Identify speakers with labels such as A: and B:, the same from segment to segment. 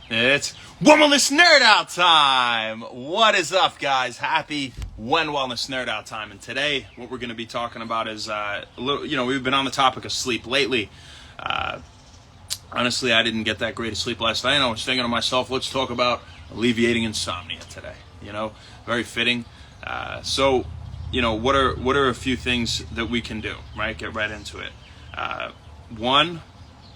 A: It's Wellness Nerd Out time! What is up, guys? Happy Wellness Nerd Out time. And today, what we're going to be talking about is, we've been on the topic of sleep lately. Honestly, I didn't get that great of sleep last night, and I was thinking to myself, let's talk about alleviating insomnia today. Very fitting. What are a few things that we can do, right? Get right into it. One,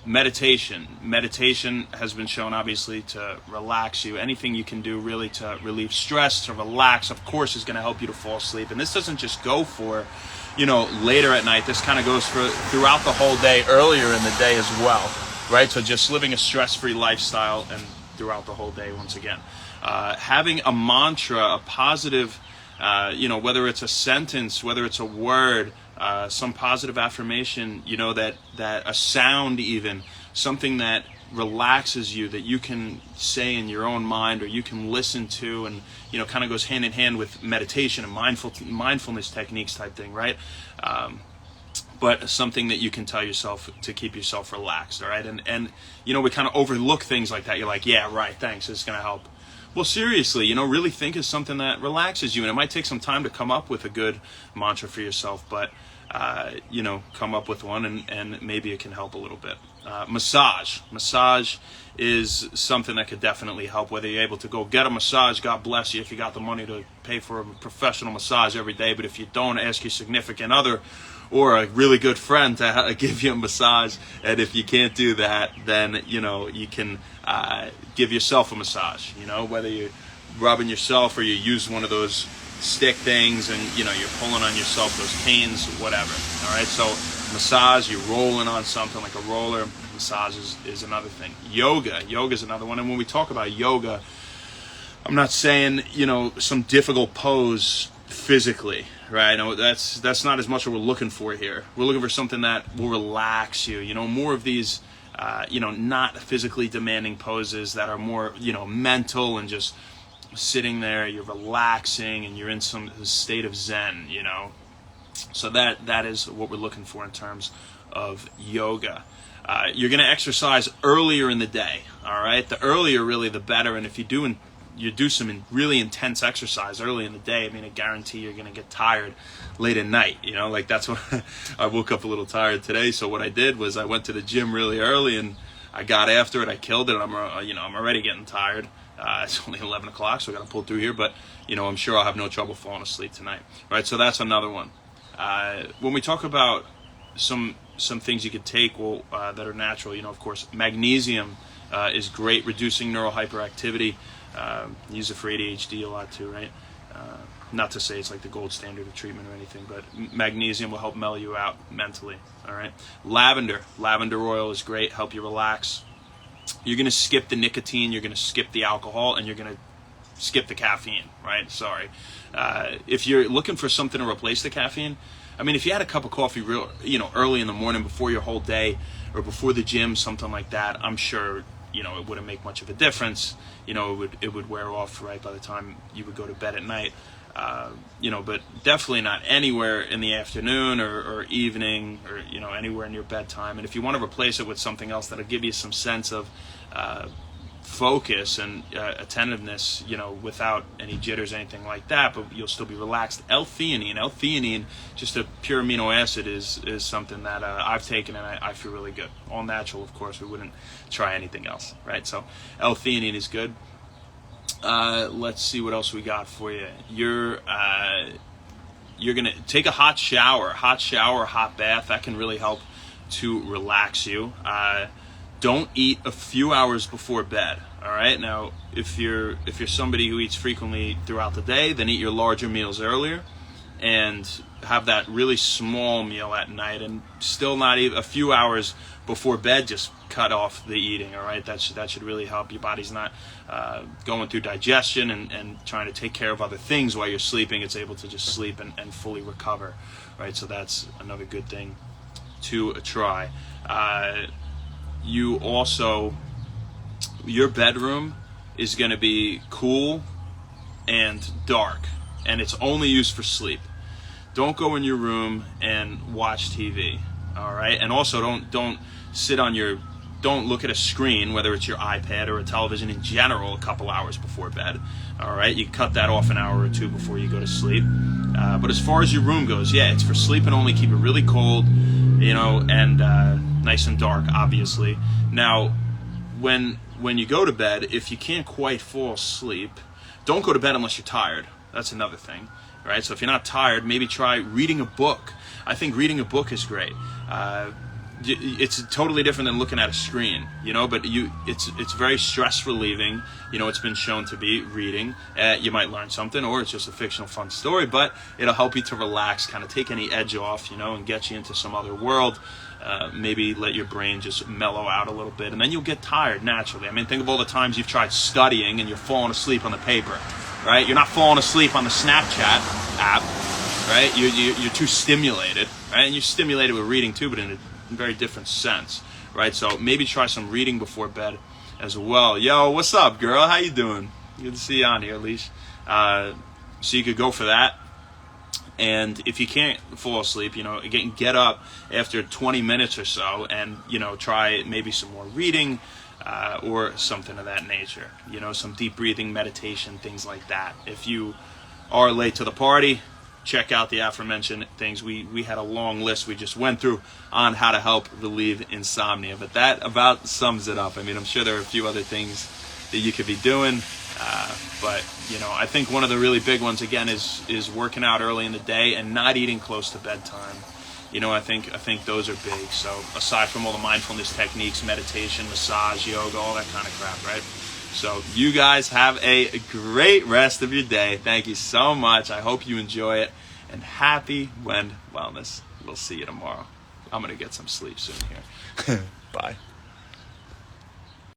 A: meditation. Meditation has been shown, obviously, to relax you. Anything you can do really to relieve stress, to relax, of course, is going to help you to fall asleep. And this doesn't just go for, later at night. This kind of goes for throughout the whole day, earlier in the day as well, right? So just living a stress-free lifestyle and throughout the whole day, once again. Having a mantra, a positive, whether it's a sentence, whether it's a word, some positive affirmation, that a sound, even something that relaxes you, that you can say in your own mind or you can listen to, and kind of goes hand in hand with meditation and mindfulness techniques type thing, right? But something that you can tell yourself to keep yourself relaxed, all right? And we kind of overlook things like that. You're like, yeah, right, thanks, it's going to help. Well, seriously, really think of something that relaxes you. And it might take some time to come up with a good mantra for yourself, but, come up with one and maybe it can help a little bit. Massage. Massage is something that could definitely help, whether you're able to go get a massage. God bless you if you got the money to pay for a professional massage every day. But if you don't, ask your significant other or a really good friend to give you a massage. And if you can't do that, then, you can give yourself a massage, whether you're rubbing yourself or you use one of those stick things and, you're pulling on yourself, those pains, whatever. All right, so massage, you're rolling on something like a roller. Massage is another thing. Yoga is another one. And when we talk about yoga, I'm not saying, some difficult pose physically, right? No, that's not as much what we're looking for here. We're looking for something that will relax you. more of these, not physically demanding poses that are more, mental and just sitting there, you're relaxing and you're in some state of zen, So that is what we're looking for in terms of yoga. You're going to exercise earlier in the day, all right? The earlier, really, the better. And if you do some really intense exercise early in the day, I guarantee you're going to get tired late at night, that's what I woke up a little tired today. So what I did was I went to the gym really early and I got after it. I killed it. I'm already getting tired. It's only 11 o'clock, so I got to pull through here. But, I'm sure I'll have no trouble falling asleep tonight. Right, so that's another one. When we talk about some things you could take that are natural, of course, magnesium is great, reducing neural hyperactivity. Use it for ADHD a lot too, right? Not to say it's like the gold standard of treatment or anything, but magnesium will help mellow you out mentally, all right? Lavender oil is great, help you relax. You're going to skip the nicotine, you're going to skip the alcohol, and you're going to skip the caffeine, right? Sorry. If you're looking for something to replace the caffeine, if you had a cup of coffee early in the morning before your whole day or before the gym, something like that, I'm sure, it wouldn't make much of a difference. It would wear off right by the time you would go to bed at night. But definitely not anywhere in the afternoon or evening or, anywhere in your bedtime. And if you want to replace it with something else that'll give you some sense of focus and attentiveness, without any jitters, anything like that, but you'll still be relaxed. L-theanine, just a pure amino acid, is something that I've taken and I feel really good. All natural, of course. We wouldn't try anything else, right? So L-theanine is good. Let's see what else we got for you. You're gonna take a hot shower, hot bath. That can really help to relax you. Don't eat a few hours before bed. All right. Now, if you're somebody who eats frequently throughout the day, then eat your larger meals earlier, and have that really small meal at night, and still not eat a few hours before bed. Just cut off the eating. All right. That should really help. Your body's not going through digestion and trying to take care of other things while you're sleeping. It's able to just sleep and fully recover. Right. So that's another good thing to try. Your bedroom is going to be cool and dark, and it's only used for sleep. Don't go in your room and watch TV, all right? And also don't sit on your don't look at a screen, whether it's your iPad or a television in general, a couple hours before bed. All right, you cut that off an hour or two before you go to sleep. But as far as your room goes, yeah, it's for sleeping only. Keep it really cold, and nice and dark, obviously. Now, when you go to bed, if you can't quite fall asleep, don't go to bed unless you're tired. That's another thing, right? So if you're not tired, maybe try reading a book. I think reading a book is great. It's totally different than looking at a screen, but it's very stress relieving. It's been shown to be reading. You might learn something, or it's just a fictional fun story, but it'll help you to relax, kind of take any edge off, and get you into some other world. Maybe let your brain just mellow out a little bit, and then you'll get tired naturally. I mean, think of all the times you've tried studying and you're falling asleep on the paper, right? You're not falling asleep on the Snapchat app, right? You're too stimulated, right? And you're stimulated with reading too, but in a very different sense, right? So maybe try some reading before bed as well. Yo, what's up, girl? How you doing? Good to see you on here, Leash. So you could go for that. And if you can't fall asleep, again, get up after 20 minutes or so and, try maybe some more reading or something of that nature. Some deep breathing, meditation, things like that. If you are late to the party, check out the aforementioned things. We had a long list we just went through on how to help relieve insomnia. But that about sums it up. I mean, I'm sure there are a few other things that you could be doing. But I think one of the really big ones again is working out early in the day and not eating close to bedtime. I think those are big. So aside from all the mindfulness techniques, meditation, massage, yoga, all that kind of crap, right? So you guys have a great rest of your day. Thank you so much. I hope you enjoy it, and happy Wellness. We'll see you tomorrow. I'm gonna get some sleep soon here. Bye.